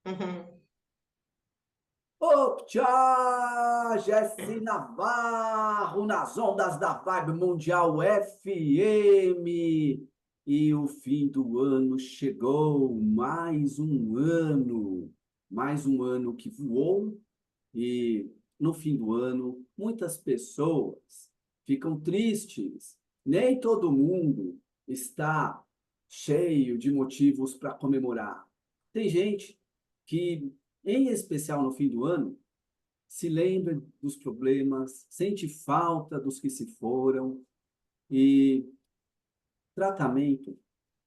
Uhum. Tchau, Jesse Navarro, nas ondas da Vibe Mundial FM. E o fim do ano chegou, mais um ano que voou. E no fim do ano, muitas pessoas ficam tristes. Nem todo mundo está cheio de motivos para comemorar. Tem gente que, em especial no fim do ano, se lembra dos problemas, sente falta dos que se foram, e tratamento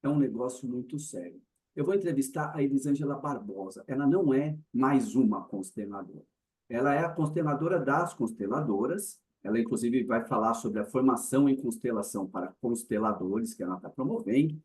é um negócio muito sério. Eu vou entrevistar a Elisângela Barbosa. Ela não é mais uma consteladora. Ela é a consteladora das consteladoras. Ela, inclusive, vai falar sobre a formação em constelação para consteladores que ela está promovendo.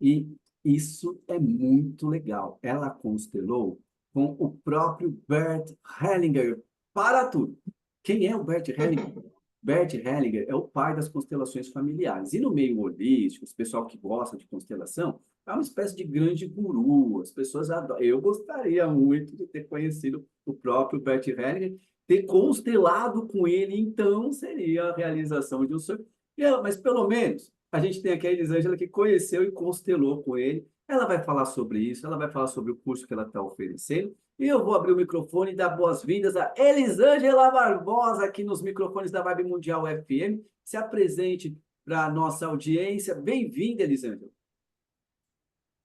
E isso é muito legal. Ela constelou com o próprio Bert Hellinger. Para tudo. Quem é o Bert Hellinger? Bert Hellinger é o pai das constelações familiares. E no meio holístico, o pessoal que gosta de constelação, é uma espécie de grande guru. As pessoas adoram. Eu gostaria muito de ter conhecido o próprio Bert Hellinger, ter constelado com ele, então seria a realização de um sonho. Mas pelo menos a gente tem aqui a Elisângela que conheceu e constelou com ele. Ela vai falar sobre isso, ela vai falar sobre o curso que ela está oferecendo. E eu vou abrir o microfone e dar boas-vindas a Elisângela Barbosa aqui nos microfones da Vibe Mundial FM. Se apresente para a nossa audiência. Bem-vinda, Elisângela.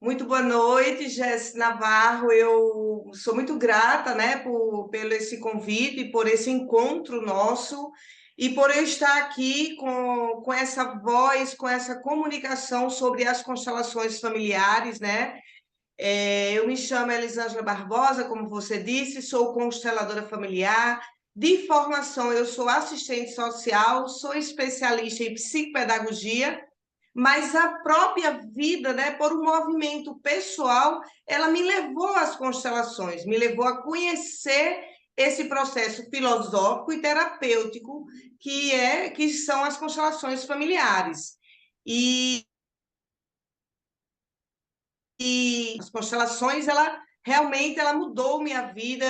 Muito boa noite, Jéssica Navarro. Eu sou muito grata, né, pelo esse convite, por esse encontro nosso e por eu estar aqui com essa voz, com essa comunicação sobre as constelações familiares, né? Eu me chamo Elisângela Barbosa, como você disse, sou consteladora familiar. De formação, eu sou assistente social, sou especialista em psicopedagogia, mas a própria vida, né, por um movimento pessoal, ela me levou às constelações, me levou a conhecer esse processo filosófico e terapêutico que são as constelações familiares. E, e as constelações, ela realmente ela mudou minha vida.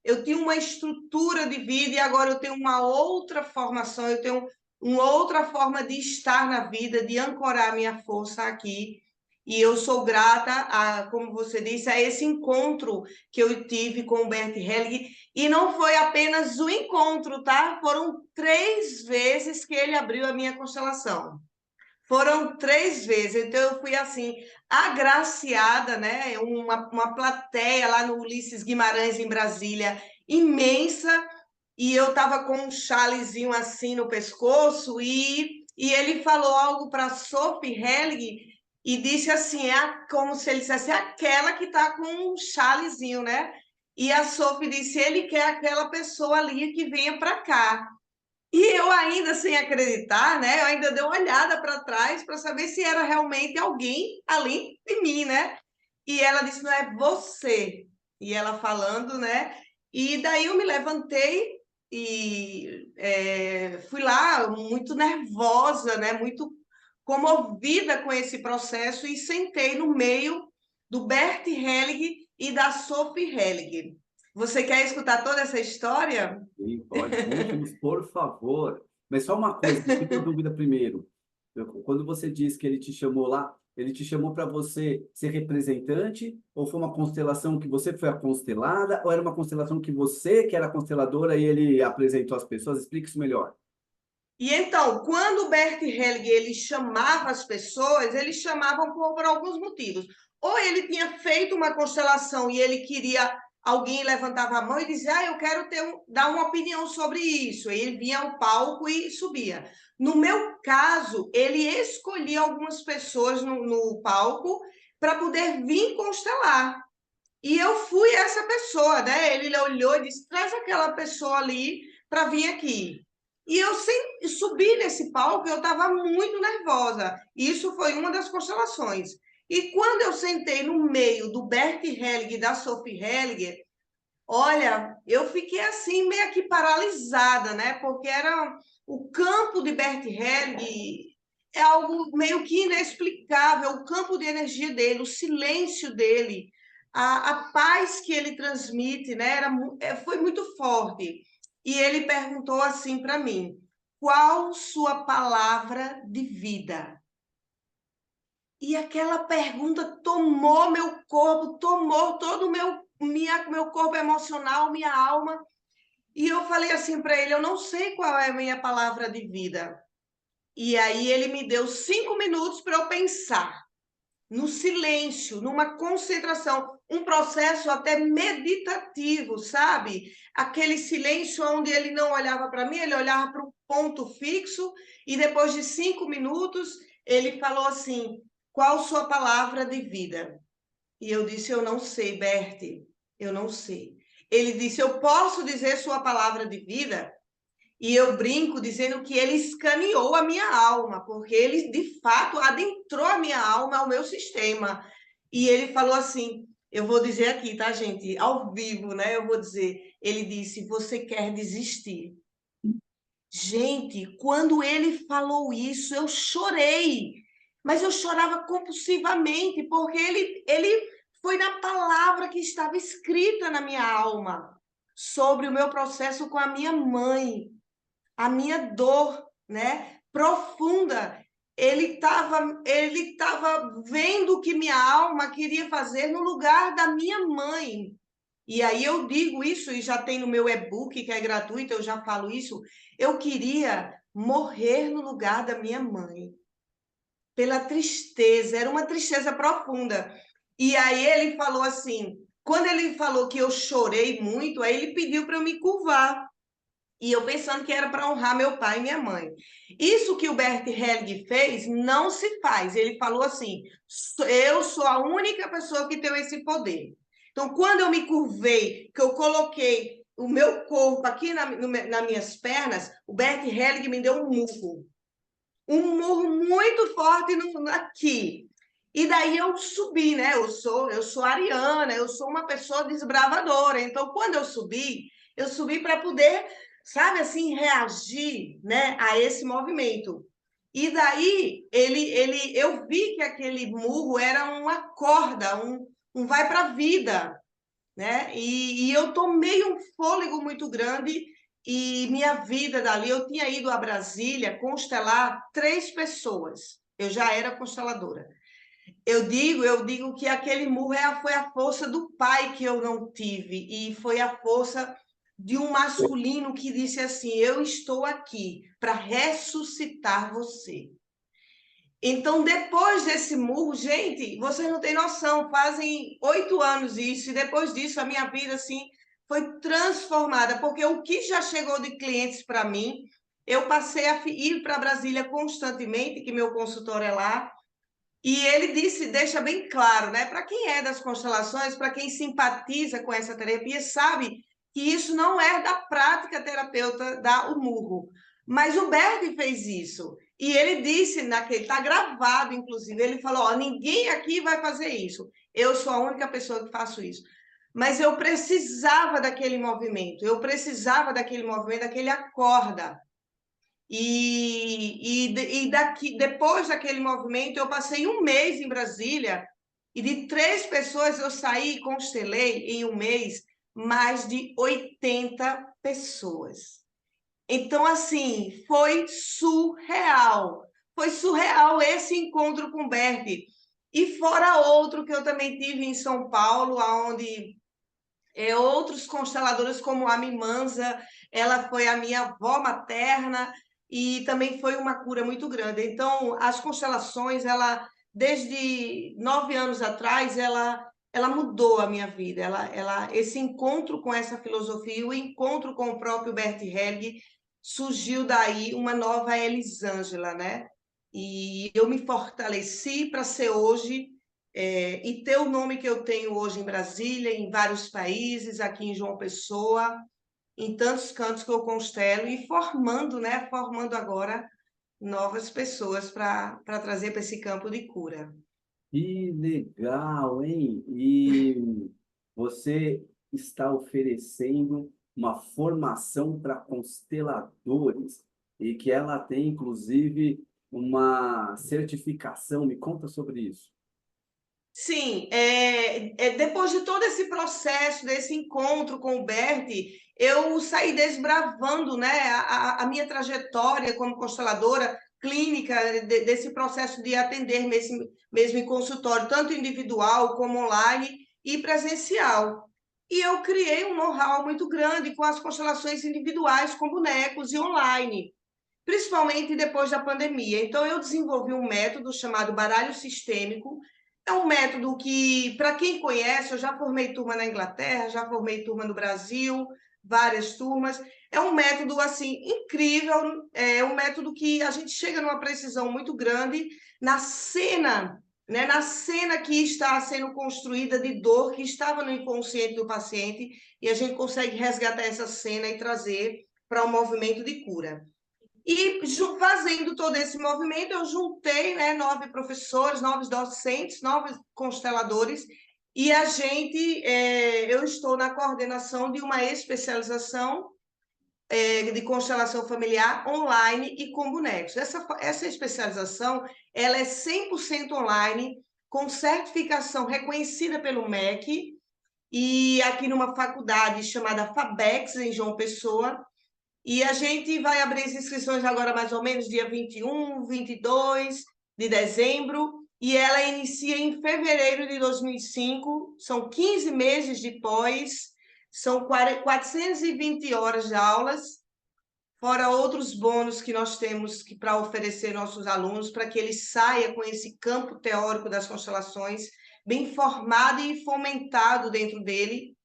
Eu tinha uma estrutura de vida e agora eu tenho uma outra formação, eu tenho uma outra forma de estar na vida, de ancorar minha força aqui. E eu sou grata, como você disse, a esse encontro que eu tive com o Bert Helling. E não foi apenas o encontro, tá? Foram 3 vezes que ele abriu a minha constelação. Foram 3 vezes, então eu fui assim, agraciada, né? Uma plateia lá no Ulisses Guimarães, em Brasília, imensa, e eu estava com um chalezinho assim no pescoço, e ele falou algo para Sophie Hellig e disse assim: como se ele dissesse, é aquela que está com um chalezinho, né? E a Sophie disse: ele quer aquela pessoa ali que venha para cá. E eu ainda sem acreditar, né? Eu ainda dei uma olhada para trás para saber se era realmente alguém ali de mim, né? E ela disse: não é você. E ela falando, né? E daí eu me levantei e fui lá muito nervosa, né? Muito comovida com esse processo e sentei no meio do Bert Hellig e da Sophie Hellig. Você quer escutar toda essa história? Sim, pode, conte-nos, por favor. Mas só uma coisa, fica a dúvida primeiro. Quando você disse que ele te chamou lá, ele te chamou para você ser representante, ou foi uma constelação que você foi a constelada, ou era uma constelação que você, que era a consteladora, e ele apresentou as pessoas? Explique isso melhor. E então, quando o Bert Hellinger ele chamava as pessoas, eles chamavam por alguns motivos. Ou ele tinha feito uma constelação e ele queria, alguém levantava a mão e dizia: eu quero dar uma opinião sobre isso. E ele vinha ao palco e subia. No meu caso, ele escolhia algumas pessoas no palco para poder vir constelar. E eu fui essa pessoa, né? Ele olhou e disse: traz aquela pessoa ali para vir aqui. E eu subi nesse palco, eu estava muito nervosa. Isso foi uma das constelações. E quando eu sentei no meio do Bert Hellinger e da Sophie Hellinger, olha, eu fiquei assim meio que paralisada, né? Porque era o campo de Bert Hellinger é algo meio que inexplicável, o campo de energia dele, o silêncio dele, a paz que ele transmite, né, foi muito forte. E ele perguntou assim para mim: qual sua palavra de vida? E aquela pergunta tomou meu corpo, tomou todo o meu corpo emocional, minha alma. E eu falei assim para ele: eu não sei qual é a minha palavra de vida. E aí ele me deu 5 minutos para eu pensar, no silêncio, numa concentração, um processo até meditativo, sabe? Aquele silêncio onde ele não olhava para mim, ele olhava para um ponto fixo, e depois de 5 minutos, ele falou assim: qual sua palavra de vida? E eu disse: eu não sei, Bertie, eu não sei. Ele disse: eu posso dizer sua palavra de vida? E eu brinco dizendo que ele escaneou a minha alma, porque ele, de fato, adentrou a minha alma ao meu sistema. E ele falou assim, eu vou dizer aqui, tá, gente? Ao vivo, né? Eu vou dizer. Ele disse: você quer desistir? Gente, quando ele falou isso, eu chorei. Mas eu chorava compulsivamente, porque ele foi na palavra que estava escrita na minha alma sobre o meu processo com a minha mãe, a minha dor, né, profunda. Ele tava vendo o que minha alma queria fazer no lugar da minha mãe. E aí eu digo isso, e já tem no meu e-book, que é gratuito, eu já falo isso. Eu queria morrer no lugar da minha mãe, pela tristeza, era uma tristeza profunda. E aí ele falou assim, quando ele falou que eu chorei muito, aí ele pediu para eu me curvar. E eu pensando que era para honrar meu pai e minha mãe. Isso que o Bert Helling fez não se faz. Ele falou assim: eu sou a única pessoa que tem esse poder. Então, quando eu me curvei, que eu coloquei o meu corpo aqui nas minhas pernas, o Bert Helling me deu um murro. Um murro muito forte aqui. E daí eu subi, né? Eu sou ariana, eu sou uma pessoa desbravadora. Então, quando eu subi para poder, sabe assim, reagir, né, a esse movimento. E daí eu vi que aquele murro era uma corda, um vai para a vida, né? E eu tomei um fôlego muito grande e minha vida dali, eu tinha ido a Brasília constelar 3 pessoas. Eu já era consteladora. Eu digo que aquele murro foi a força do pai que eu não tive, e foi a força de um masculino que disse assim: eu estou aqui para ressuscitar você. Então, depois desse murro, gente, vocês não têm noção, fazem 8 anos isso, e depois disso a minha vida, assim, foi transformada, porque o que já chegou de clientes para mim, eu passei a ir para Brasília constantemente, que meu consultório é lá, e ele disse, deixa bem claro, né? Para quem é das constelações, para quem simpatiza com essa terapia, sabe que isso não é da prática terapeuta da o murro. Mas o Berg fez isso. E ele disse naquele, está gravado, inclusive, ele falou: ó, ninguém aqui vai fazer isso. Eu sou a única pessoa que faço isso. Mas eu precisava daquele movimento, daquele acorda. Depois daquele movimento, eu passei um mês em Brasília, e de 3 pessoas eu saí e constelei em um mês mais de 80 pessoas. Então, assim, foi surreal. Foi surreal esse encontro com o Berg. E fora outro que eu também tive em São Paulo, onde outros consteladores, como a Mimanza, ela foi a minha avó materna, e também foi uma cura muito grande. Então, as constelações, desde 9 anos atrás, ela mudou a minha vida. Esse encontro com essa filosofia, o encontro com o próprio Bert Helling, surgiu daí uma nova Elisângela, né? E eu me fortaleci para ser hoje e ter o nome que eu tenho hoje em Brasília, em vários países, aqui em João Pessoa, em tantos cantos que eu constelo, e formando, né? Formando agora novas pessoas para trazer para esse campo de cura. Que legal, hein? E você está oferecendo uma formação para consteladores e que ela tem, inclusive, uma certificação. Me conta sobre isso. Sim, depois de todo esse processo, desse encontro com o Bert, eu saí desbravando, né, a minha trajetória como consteladora clínica, desse processo de atender mesmo em consultório, tanto individual como online e presencial. E eu criei um know-how muito grande com as constelações individuais, com bonecos e online, principalmente depois da pandemia. Então, eu desenvolvi um método chamado baralho sistêmico. É um método que, para quem conhece, eu já formei turma na Inglaterra, já formei turma no Brasil, várias turmas. É um método assim incrível, é um método que a gente chega numa precisão muito grande na cena, né, na cena que está sendo construída de dor que estava no inconsciente do paciente, e a gente consegue resgatar essa cena e trazer para um movimento de cura. E fazendo todo esse movimento, eu juntei, né, 9 professores, 9 docentes, 9 consteladores, e eu estou na coordenação de uma especialização de constelação familiar online e com bonecos. Essa especialização ela é 100% online, com certificação reconhecida pelo MEC, e aqui numa faculdade chamada FABEX, em João Pessoa, e a gente vai abrir as inscrições agora mais ou menos dia 21, 22 de dezembro, e ela inicia em fevereiro de 2005, são 15 meses de pós, são 420 horas de aulas, fora outros bônus que nós temos para oferecer nossos alunos, para que eles saiam com esse campo teórico das constelações bem formado e fomentado dentro dele,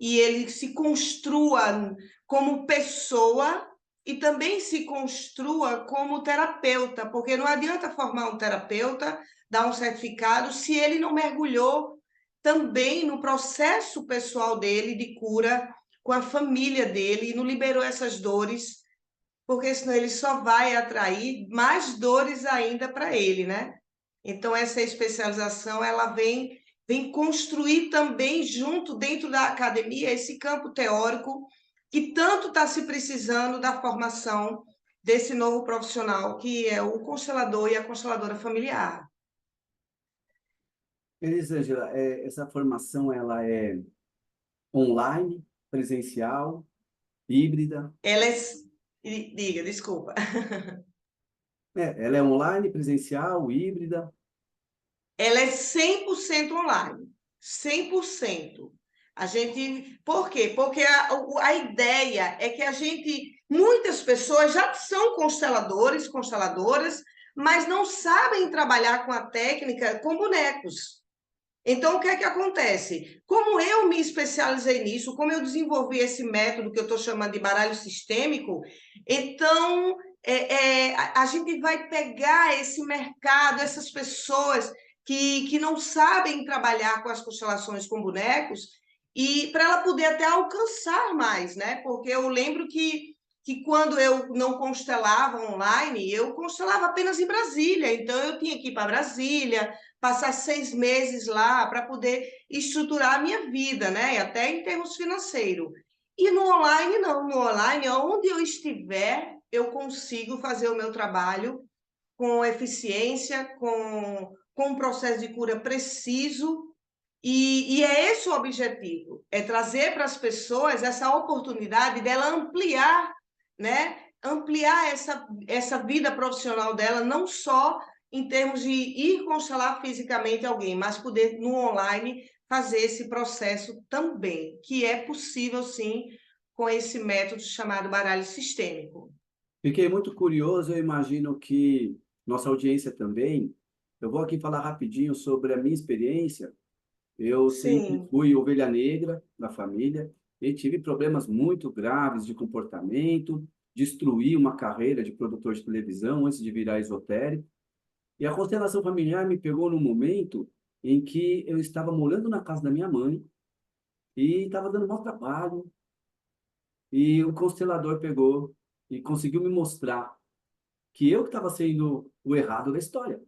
e ele se construa como pessoa e também se construa como terapeuta, porque não adianta formar um terapeuta, dar um certificado, se ele não mergulhou também no processo pessoal dele de cura com a família dele e não liberou essas dores, porque senão ele só vai atrair mais dores ainda para ele, né? Então, essa especialização, ela vem construir também, junto, dentro da academia, esse campo teórico que tanto está se precisando da formação desse novo profissional, que é o constelador e a consteladora familiar. Elisângela, essa formação ela é online, presencial, híbrida? Ela é... Diga, desculpa. Ela é online, presencial, híbrida? Ela é 100% online, 100%. A gente, por quê? Porque a ideia é que muitas pessoas já são consteladores, consteladoras, mas não sabem trabalhar com a técnica com bonecos. Então, o que é que acontece? Como eu me especializei nisso, como eu desenvolvi esse método que eu estou chamando de baralho sistêmico, então a gente vai pegar esse mercado, essas pessoas que não sabem trabalhar com as constelações com bonecos, e para ela poder até alcançar mais, né? Porque eu lembro que quando eu não constelava online, eu constelava apenas em Brasília, então eu tinha que ir para Brasília, passar 6 meses lá para poder estruturar a minha vida, né? Até em termos financeiros. E no online, não. No online, onde eu estiver, eu consigo fazer o meu trabalho com eficiência, com um processo de cura preciso. E é esse o objetivo, é trazer para as pessoas essa oportunidade dela ampliar, né? Ampliar essa vida profissional dela, não só em termos de ir constelar fisicamente alguém, mas poder, no online, fazer esse processo também, que é possível, sim, com esse método chamado baralho sistêmico. Fiquei muito curioso, eu imagino que nossa audiência também. Eu vou aqui falar rapidinho sobre a minha experiência. Eu sempre Sim, fui ovelha negra da família e tive problemas muito graves de comportamento, destruí uma carreira de produtor de televisão antes de virar esotérico. E a constelação familiar me pegou no momento em que eu estava morando na casa da minha mãe e estava dando mau trabalho. E o constelador pegou e conseguiu me mostrar que eu que estava sendo o errado da história.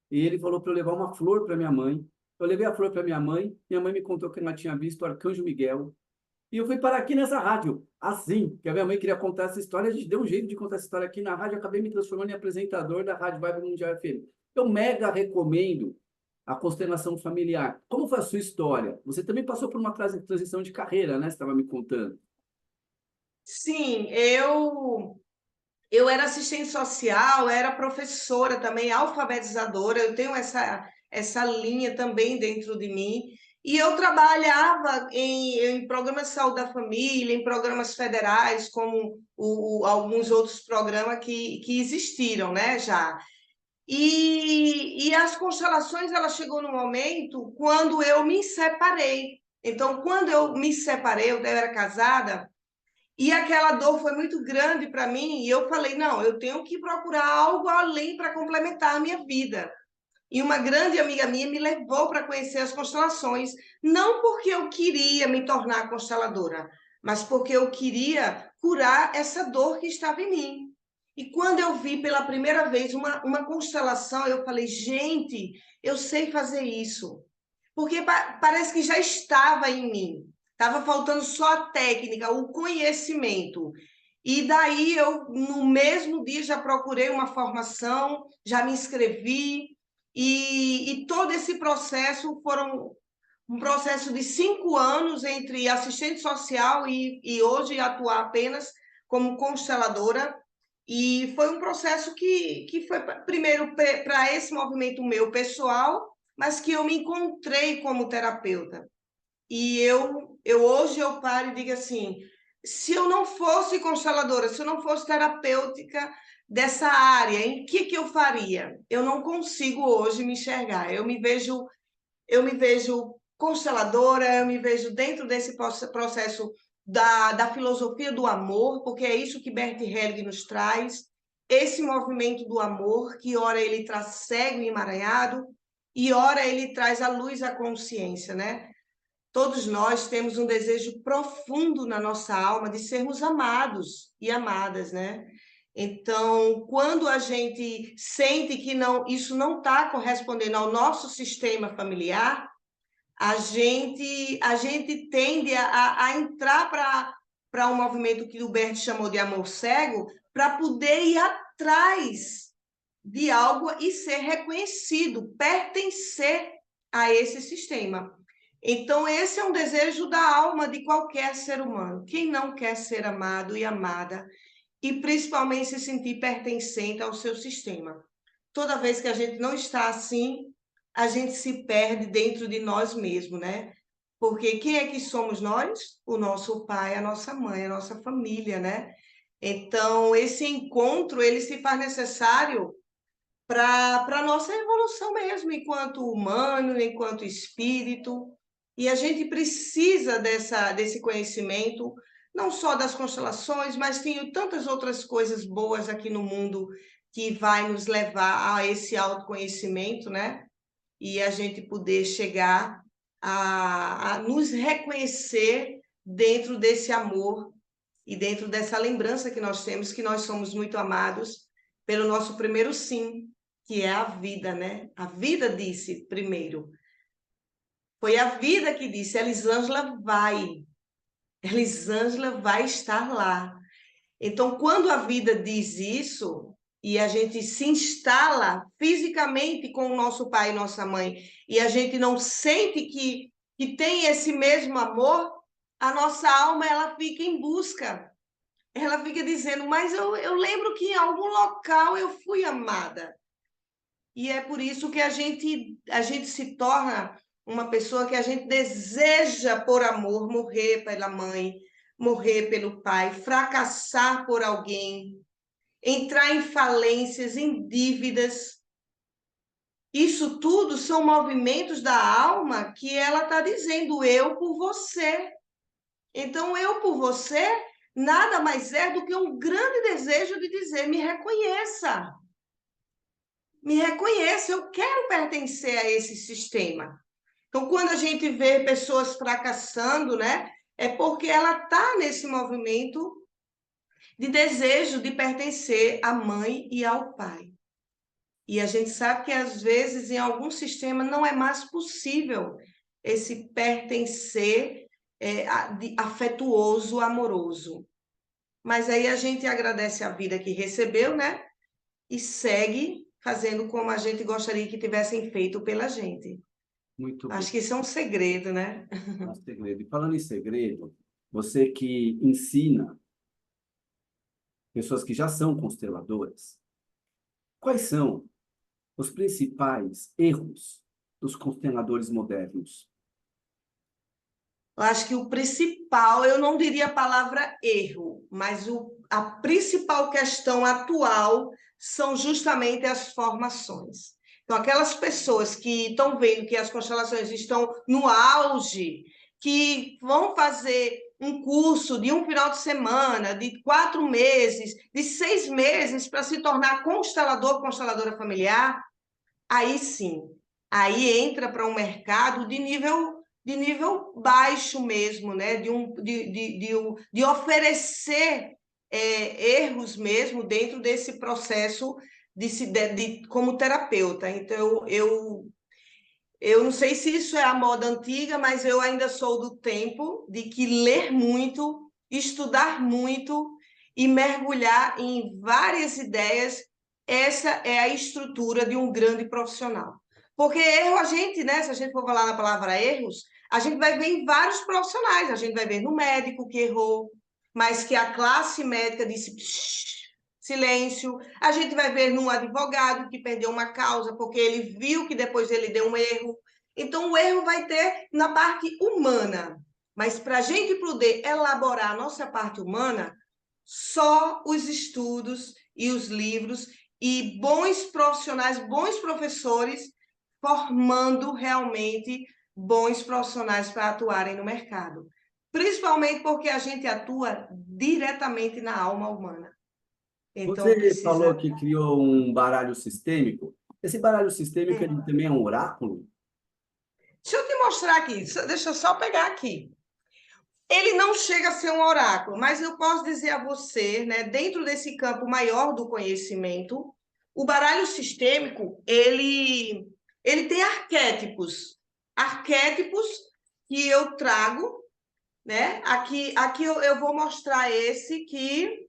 E ele falou para eu levar uma flor para minha mãe. Eu levei a flor para minha mãe me contou que ela tinha visto o Arcanjo Miguel. E eu fui parar aqui nessa rádio, assim, que a minha mãe queria contar essa história, a gente deu um jeito de contar essa história aqui na rádio, eu acabei me transformando em apresentador da Rádio Vibe Mundial FM. Eu mega recomendo a constelação familiar. Como foi a sua história? Você também passou por uma transição de carreira, né? Você estava me contando. Sim, eu era assistente social, era professora também, alfabetizadora, eu tenho essa linha também dentro de mim. E eu trabalhava em programas de saúde da família, em programas federais, como alguns outros programas que existiram, né, já. E as constelações, ela chegou no momento quando eu me separei. Então, quando eu me separei, eu era casada, e aquela dor foi muito grande para mim, e eu falei, não, eu tenho que procurar algo além para complementar a minha vida. E uma grande amiga minha me levou para conhecer as constelações, não porque eu queria me tornar consteladora, mas porque eu queria curar essa dor que estava em mim. E quando eu vi pela primeira vez uma constelação, eu falei, gente, eu sei fazer isso. Porque parece que já estava em mim. Estava faltando só a técnica, o conhecimento. E daí eu, no mesmo dia, já procurei uma formação, já me inscrevi, e todo esse processo foram um processo de 5 anos entre assistente social e hoje atuar apenas como consteladora. E foi um processo que foi, primeiro, para esse movimento meu pessoal, mas que eu me encontrei como terapeuta. E eu hoje eu paro e digo assim, se eu não fosse consteladora, se eu não fosse terapêutica dessa área, em que eu faria? Eu não consigo hoje me enxergar. Eu me vejo consteladora, eu me vejo dentro desse processo da filosofia do amor, porque é isso que Bert Helling nos traz, esse movimento do amor, que ora ele traz cego e emaranhado, e ora ele traz a luz à consciência, né? Todos nós temos um desejo profundo na nossa alma de sermos amados e amadas, né? Então, quando a gente sente que não, isso não está correspondendo ao nosso sistema familiar, a gente tende a entrar para um movimento que o Bert chamou de amor cego, para poder ir atrás de algo e ser reconhecido, pertencer a esse sistema. Então, esse é um desejo da alma de qualquer ser humano. Quem não quer ser amado e amada, e principalmente se sentir pertencente ao seu sistema. Toda vez que a gente não está assim, a gente se perde dentro de nós mesmos, né? Porque quem é que somos nós? O nosso pai, a nossa mãe, a nossa família, né? Então, esse encontro, ele se faz necessário para a nossa evolução mesmo, enquanto humano, enquanto espírito. E a gente precisa desse conhecimento, não só das constelações, mas tem tantas outras coisas boas aqui no mundo que vai nos levar a esse autoconhecimento, né? E a gente poder chegar a nos reconhecer dentro desse amor e dentro dessa lembrança que nós temos, que nós somos muito amados pelo nosso primeiro sim, que é a vida, né? A vida disse primeiro. Foi a vida que disse, Elisângela vai. Elisângela vai estar lá. Então, quando a vida diz isso, e a gente se instala fisicamente com o nosso pai e nossa mãe, e a gente não sente que tem esse mesmo amor, a nossa alma ela fica em busca. Ela fica dizendo, mas eu lembro que em algum local eu fui amada. E é por isso que a gente se torna uma pessoa que a gente deseja, por amor, morrer pela mãe, morrer pelo pai, fracassar por alguém, entrar em falências, em dívidas. Isso tudo são movimentos da alma que ela está dizendo, eu por você. Então, eu por você nada mais é do que um grande desejo de dizer, me reconheça, eu quero pertencer a esse sistema. Então, quando a gente vê pessoas fracassando, né, é porque ela está nesse movimento de desejo de pertencer à mãe e ao pai. E a gente sabe que, às vezes, em algum sistema não é mais possível esse pertencer afetuoso, amoroso. Mas aí a gente agradece a vida que recebeu, né? E segue fazendo como a gente gostaria que tivessem feito pela gente. Muito bem. Acho que isso é um segredo, né? É um segredo. E falando em segredo, você que ensina pessoas que já são consteladoras, quais são os principais erros dos consteladores modernos? Eu acho que o principal, eu não diria a palavra erro, mas a principal questão atual são justamente as formações. Então, aquelas pessoas que estão vendo que as constelações estão no auge, que vão fazer um curso de um final de semana, de 4 meses, de 6 meses para se tornar constelador, consteladora familiar, aí sim, aí entra para um mercado de nível baixo mesmo, né? De oferecer erros mesmo dentro desse processo como terapeuta. Então, eu não sei se isso é a moda antiga, mas eu ainda sou do tempo de que ler muito, estudar muito e mergulhar em várias ideias, essa é a estrutura de um grande profissional. Porque erro a gente, né? Se a gente for falar na palavra erros, a gente vai ver em vários profissionais. A gente vai ver no médico que errou, mas que a classe médica disse silêncio. A gente vai ver num advogado que perdeu uma causa porque ele viu que depois ele deu um erro. Então, o erro vai ter na parte humana. Mas para a gente poder elaborar a nossa parte humana, só os estudos e os livros e bons profissionais, bons professores, formando realmente bons profissionais para atuarem no mercado. Principalmente porque a gente atua diretamente na alma humana. Então, Você falou precisa. que criou um baralho sistêmico. Esse baralho sistêmico ele também é um oráculo? Deixa eu te mostrar aqui, deixa eu só pegar aqui. Ele não chega a ser um oráculo, mas eu posso dizer a você, né, dentro desse campo maior do conhecimento, o baralho sistêmico, ele tem arquétipos que eu trago, né? Aqui eu vou mostrar esse que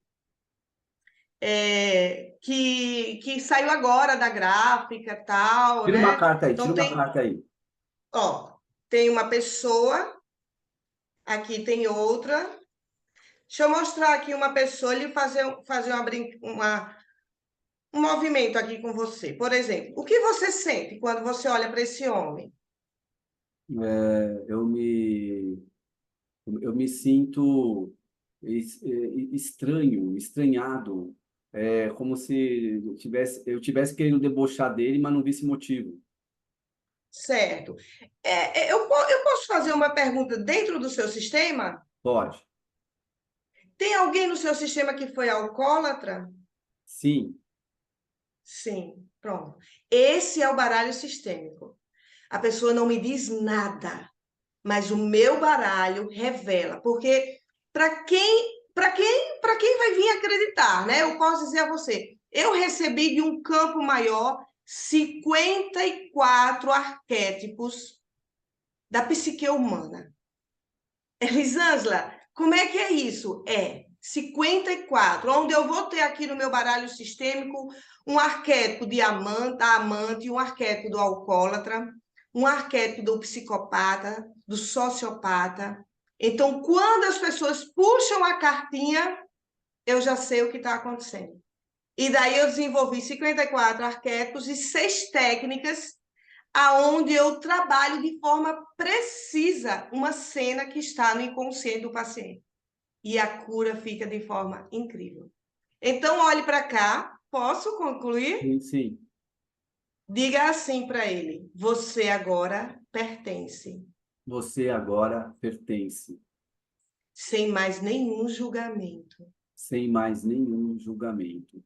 saiu agora da gráfica, tal, Tira uma né? carta aí, tira Então uma carta aí. ó, tem uma pessoa, aqui tem outra. Deixa eu mostrar aqui uma pessoa, ele fazer um movimento aqui com você. Por exemplo, o que você sente quando você olha para esse homem? É, eu me sinto estranho, estranhado, como se eu tivesse querendo debochar dele, mas não visse motivo. Certo. Eu posso fazer uma pergunta dentro do seu sistema? Pode. Tem alguém no seu sistema que foi alcoólatra? Sim. Sim, pronto. Esse é o baralho sistêmico. A pessoa não me diz nada, mas o meu baralho revela, porque para quem vai vir acreditar, né? Eu posso dizer a você, eu recebi de um campo maior 54 arquétipos da psique humana. Elisângela, como é que é isso? 54, onde eu vou ter aqui no meu baralho sistêmico um arquétipo da amante, um arquétipo do alcoólatra, um arquétipo do psicopata, do sociopata. Então, quando as pessoas puxam a cartinha, eu já sei o que está acontecendo. E daí eu desenvolvi 54 arquétipos e 6 técnicas aonde eu trabalho de forma precisa uma cena que está no inconsciente do paciente. E a cura fica de forma incrível. Então, olhe para cá. Posso concluir? Sim, sim. Diga assim para ele: você agora pertence, Você agora pertence, sem mais nenhum julgamento. sem mais nenhum julgamento.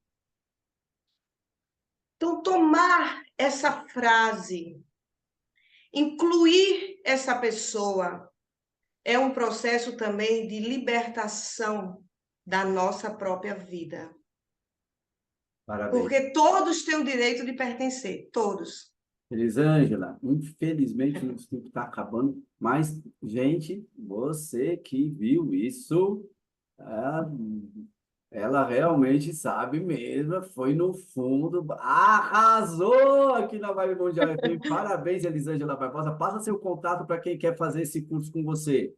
Então, tomar essa frase, incluir essa pessoa, é um processo também de libertação da nossa própria vida. Parabéns. Porque todos têm o direito de pertencer, todos. Elisângela, infelizmente o nosso tempo está acabando, mas, gente, você que viu isso, ah, Ela realmente sabe mesmo, foi no fundo, arrasou aqui na Vibe Mundial FM. Parabéns, Elisângela Barbosa. Passa seu contato para quem quer fazer esse curso com você.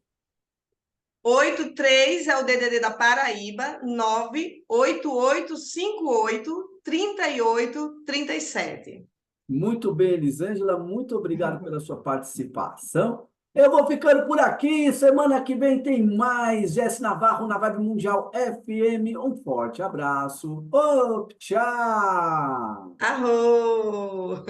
83 é o DDD da Paraíba, 988583837. Muito bem, Elisângela, muito obrigado pela sua participação. Eu vou ficando por aqui. Semana que vem tem mais. Jesse Navarro na Vibe Mundial FM. Um forte abraço. Tchau! Arro!